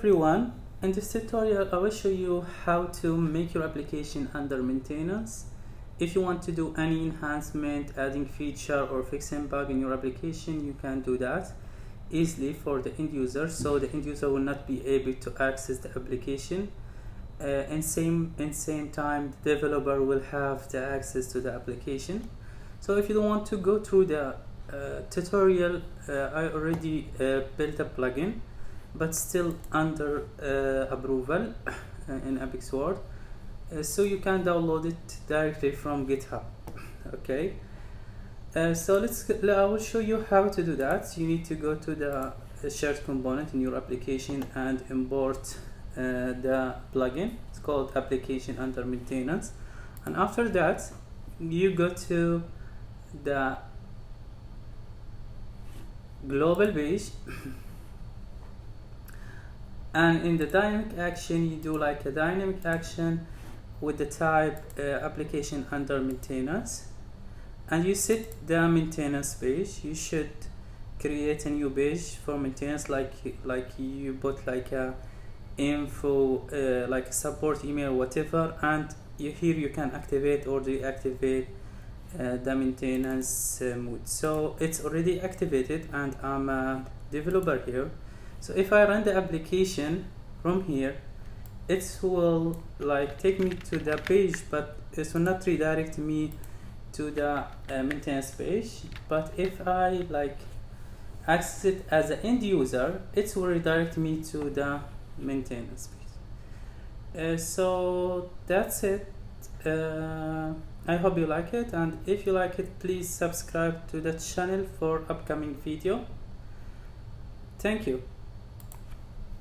everyone, in this tutorial I will show you how to make your application under maintenance. If you want to do any enhancement, adding feature or fixing bug in your application, you can do that easily for the end user, so the end user will not be able to access the application, and same time the developer will have the access to the application. So if you don't want to go through the tutorial, I already built a plugin but still under approval in Epic Word, so you can download it directly from GitHub. Okay, so I will show you how to do that. You need to go to the shared component in your application and import the plugin. It's called application under maintenance, and after that you go to the global page and in the dynamic action you do like a dynamic action with the type application under maintenance, and you set the maintenance page. You should create a new page for maintenance, like you put like a info, like a support email, whatever, and here you can activate or deactivate the maintenance mode. So it's already activated and I'm a developer here. So if I run the application from here, it will like take me to the page, but it will not redirect me to the maintenance page. But if I like access it as an end user, it will redirect me to the maintenance page. So that's it. I hope you like it, and if you like it, please subscribe to the channel for upcoming video. Thank you.